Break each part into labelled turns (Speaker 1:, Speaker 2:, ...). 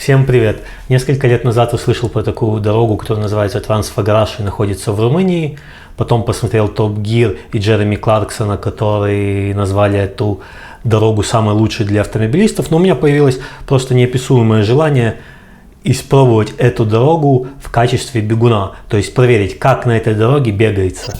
Speaker 1: Всем привет! Несколько лет назад услышал про такую дорогу, которая называется Трансфагараш и находится в Румынии. Потом посмотрел Топ Гир и Джереми Кларксона, которые назвали эту дорогу самой лучшей для автомобилистов. Но у меня появилось просто неописуемое желание испробовать эту дорогу в качестве бегуна. То есть проверить, как на этой дороге бегается.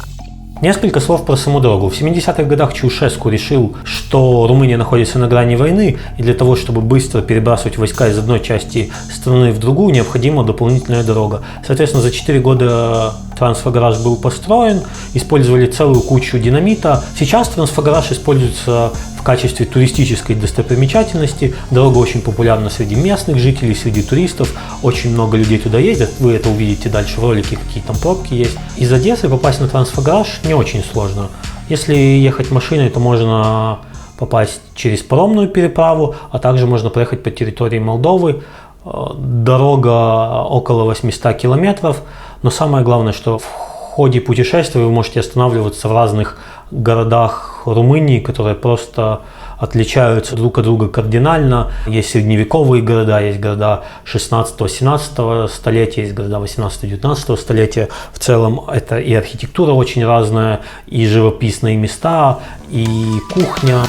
Speaker 1: Несколько слов про саму дорогу. В 70-х годах Чаушеску решил, что Румыния находится на грани войны, и для того, чтобы быстро перебрасывать войска из одной части страны в другую, необходима дополнительная дорога. Соответственно, за 4 года Трансфагараш был построен, использовали целую кучу динамита. Сейчас Трансфагараш используется в качестве туристической достопримечательности. Дорога очень популярна среди местных жителей, среди туристов. Очень много людей туда ездят. Вы это увидите дальше в ролике, какие там пробки есть. Из Одессы попасть на Трансфагараш не очень сложно. Если ехать машиной, то можно попасть через паромную переправу, а также можно проехать по территории Молдовы. Дорога около 800 километров. Но самое главное, что в ходе путешествия вы можете останавливаться в разных городах Румынии, которые просто отличаются друг от друга кардинально. Есть средневековые города, есть города 16-17 столетия, есть города 18-19 столетия. В целом это и архитектура очень разная, и живописные места, и кухня.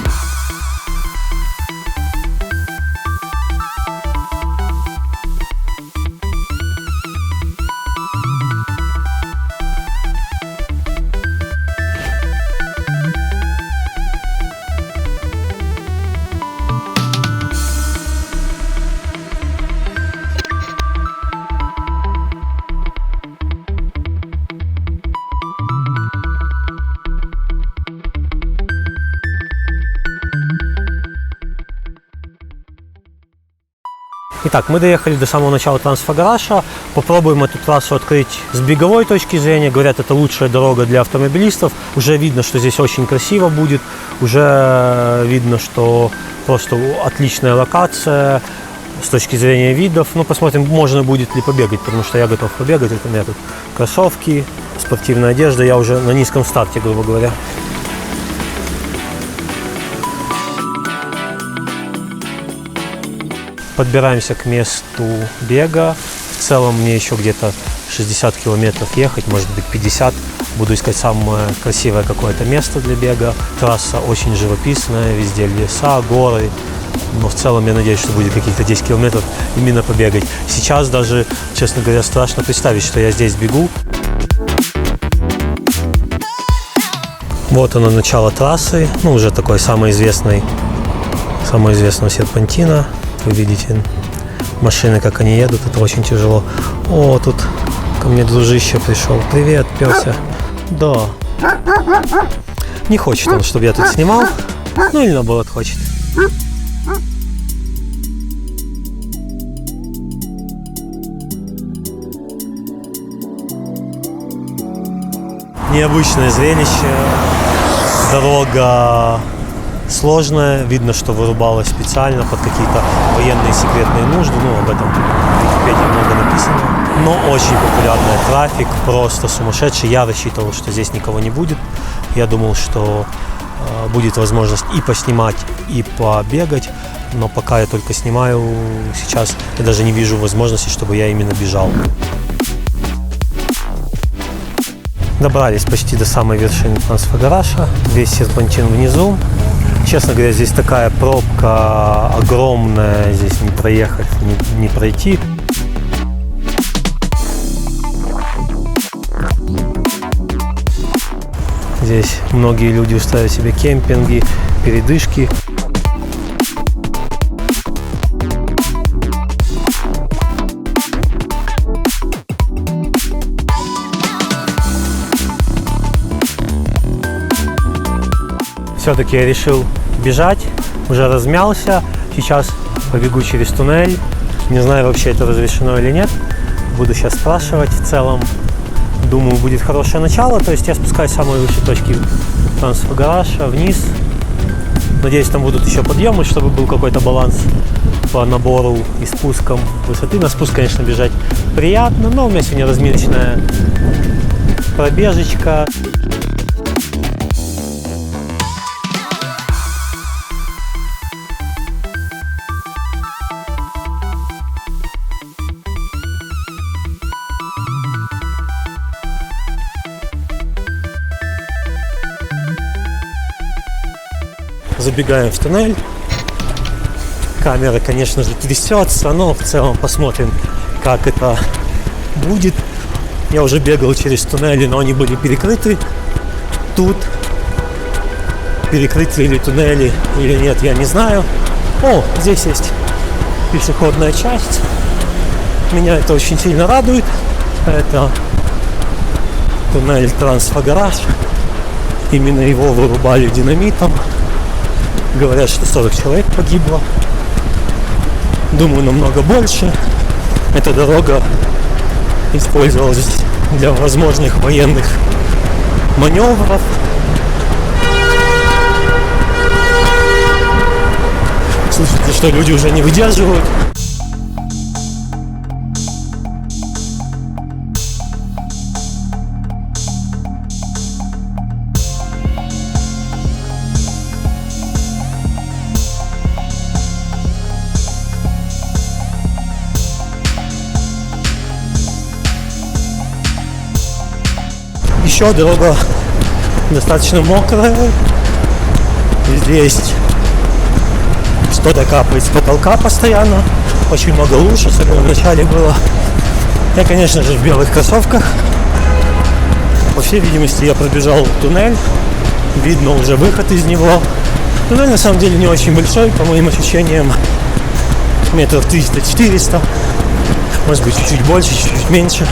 Speaker 1: Итак, мы доехали до самого начала Трансфагараша. Попробуем эту трассу открыть с беговой точки зрения. Говорят, это лучшая дорога для автомобилистов. Уже видно, что здесь очень красиво будет. Уже видно, что просто отличная локация с точки зрения видов. Ну, посмотрим, можно будет ли побегать, потому что я готов побегать. Это у меня тут кроссовки, спортивная одежда. Я уже на низком старте, грубо говоря. Подбираемся к месту бега. В целом мне еще где-то 60 километров ехать, может быть 50. Буду искать самое красивое какое-то место для бега. Трасса очень живописная, везде леса, горы. Но в целом я надеюсь, что будет каких-то 10 километров именно побегать. Сейчас даже, честно говоря, страшно представить, что я здесь бегу. Вот оно, начало трассы. Ну, уже такой самый известного серпантина. Вы видите машины, как они едут, это очень тяжело. О, тут ко мне дружище пришел. Привет, пёся. Да. Не хочет он, чтобы я тут снимал. Ну или наоборот хочет. Необычное зрелище. Дорога сложная, видно, что вырубалась специально под какие-то военные секретные нужды, ну, об этом в Википедии много написано. Но очень популярный трафик, просто сумасшедший. Я рассчитывал, что здесь никого не будет. Я думал, что будет возможность и поснимать, и побегать, но пока я только снимаю, сейчас я даже не вижу возможности, чтобы я именно бежал. Добрались почти до самой вершины Трансфагараша, весь серпантин внизу. Честно говоря, здесь такая пробка огромная, здесь не проехать, не пройти. Здесь многие люди устраивают себе кемпинги, передышки. Все-таки я решил бежать, уже размялся. Сейчас побегу через туннель. Не знаю, вообще это разрешено или нет. Буду сейчас спрашивать. В целом, думаю, будет хорошее начало. То есть я спускаюсь с самой высшей точки Трансфагараша вниз. Надеюсь, там будут еще подъемы, чтобы был какой-то баланс по набору и спускам высоты. На спуск, конечно, бежать приятно, но у меня сегодня разминочная пробежечка. Забегаем в туннель. Камера, конечно же, трясется, но в целом посмотрим, как это будет. Я уже бегал через туннели, но они были перекрыты. Тут перекрыты ли туннели или нет, я не знаю. О, здесь есть пешеходная часть. Меня это очень сильно радует. Это туннель Трансфагараж. Именно его вырубали динамитом. Говорят, что 40 человек погибло. Думаю, намного больше. Эта дорога использовалась для возможных военных маневров. Слышите, что люди уже не выдерживают. Еще дорога достаточно мокрая. Здесь что-то капает с потолка постоянно. Очень много луж, особенно в начале было. Я, конечно же, в белых кроссовках. По всей видимости, я пробежал туннель. Видно уже выход из него. Туннель на самом деле не очень большой, по моим ощущениям. Метров 300-400. Может быть, чуть-чуть больше, чуть-чуть меньше.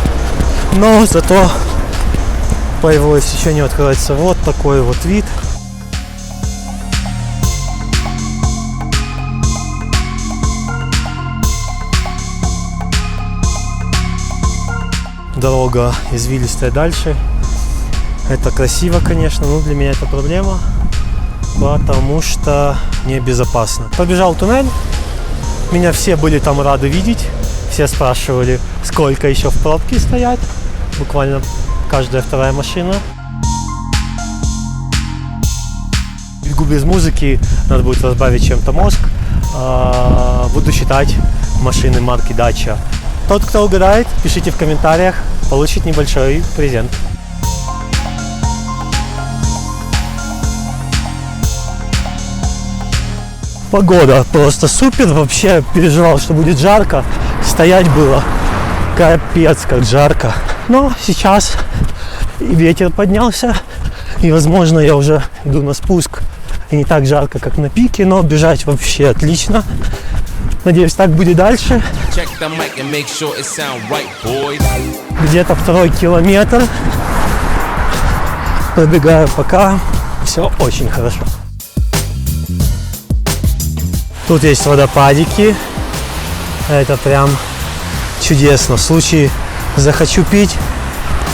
Speaker 1: Но зато по его истечению открывается вот такой вот вид. Дорога извилистая дальше. Это красиво, конечно, но для меня это проблема, потому что небезопасно. Побежал туннель. Меня все были там рады видеть. Все спрашивали, сколько еще в пробке стоять. Буквально каждая вторая машина. Бегу без музыки, надо будет разбавить чем-то мозг. Буду считать машины марки Dacia. Тот, кто угадает, пишите в комментариях, получит небольшой презент. Погода просто супер, вообще переживал, что будет жарко. Стоять было капец как жарко. Но сейчас и ветер поднялся, и возможно я уже иду на спуск. И не так жарко, как на пике, но бежать вообще отлично. Надеюсь, так будет дальше. Где-то 2-й километр. Пробегаю пока. Все очень хорошо. Тут есть водопадики. Это прям чудесно. В случае захочу пить,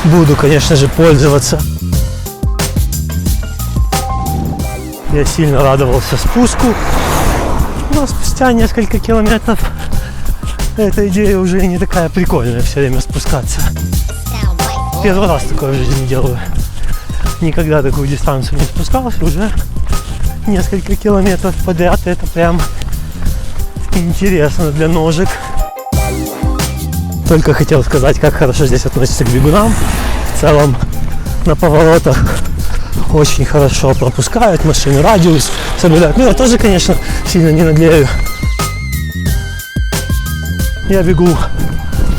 Speaker 1: буду, конечно же, пользоваться. Я сильно радовался спуску. Но спустя несколько километров эта идея уже не такая прикольная все время спускаться. Первый раз такое в жизни делаю. Никогда такую дистанцию не спускался уже несколько километров подряд. Это прям интересно для ножек. Только хотел сказать, как хорошо здесь относятся к бегунам. В целом на поворотах очень хорошо пропускают машины, радиус соблюдают. Ну, я тоже, конечно, сильно не наглею. Я бегу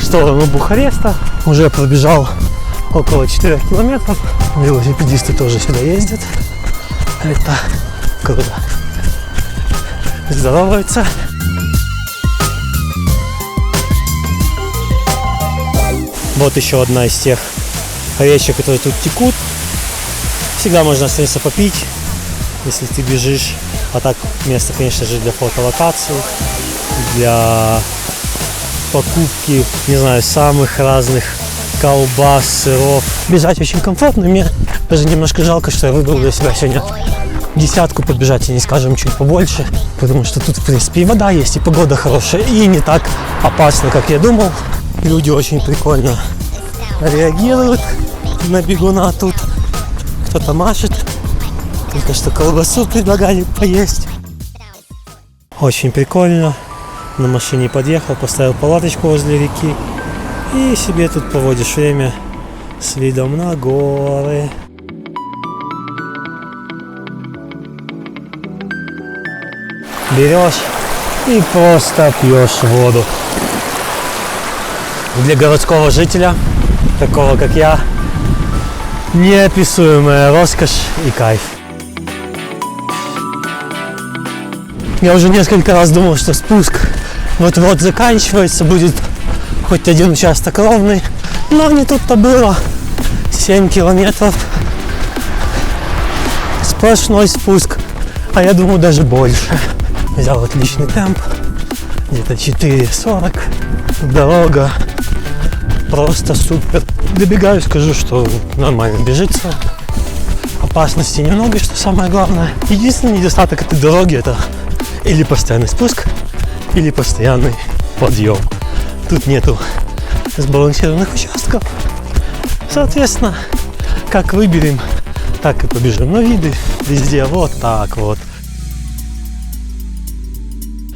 Speaker 1: в сторону Бухареста. Уже пробежал около 4 километров. Велосипедисты тоже сюда ездят. Это круто. Здороваются. Вот еще одна из тех речек, которые тут текут. Всегда можно остановиться попить, если ты бежишь. А так место, конечно же, для фотолокаций, для покупки, не знаю, самых разных колбас, сыров. Бежать очень комфортно. Мне даже немножко жалко, что я выбрал для себя сегодня 10 побежать, и не скажем чуть побольше. Потому что тут, в принципе, и вода есть, и погода хорошая, и не так опасно, как я думал. Люди очень прикольно реагируют на бегуна тут. Кто-то машет. Только что колбасу предлагали поесть. Очень прикольно. На машине подъехал, поставил палаточку возле реки. И себе тут проводишь время с видом на горы. берешь и просто пьешь воду. Для городского жителя, такого как я, неописуемая роскошь и кайф. Я уже несколько раз думал, что спуск вот-вот заканчивается, будет хоть один участок ровный, но не тут-то было. 7 километров, сплошной спуск, а я думаю даже больше. Взял отличный темп, где-то 4:40, дорога просто супер. Добегаю, скажу, что нормально бежится, опасности немного, что самое главное. Единственный недостаток этой дороги — это или постоянный спуск, или постоянный подъем. Тут нету сбалансированных участков. Соответственно, как выберем, так и побежим. Но виды везде вот так вот.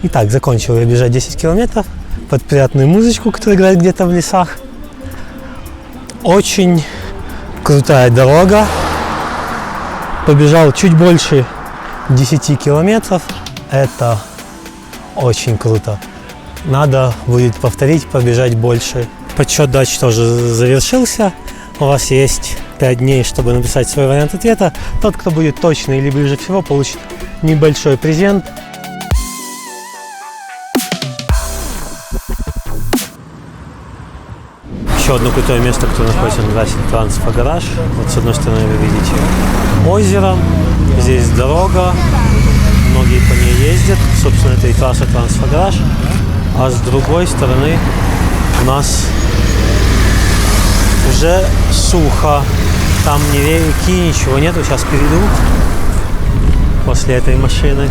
Speaker 1: Итак, закончил я бежать 10 километров под приятную музычку, которая играет где-то в лесах. Очень крутая дорога. Побежал чуть больше 10 километров. Это очень круто. Надо будет повторить, побежать больше. Подсчет дач тоже завершился. У вас есть 5 дней, чтобы написать свой вариант ответа. Тот, кто будет точно или ближе всего, получит небольшой презент. Еще одно крутое место, которое находится на трассе Трансфа-Гараж. Вот с одной стороны вы видите озеро, здесь дорога, многие по ней ездят. Собственно, это и трасса Трансфа-Гараж. А с другой стороны у нас уже сухо. Там ни реки, ничего нету. Сейчас перейду после этой машины.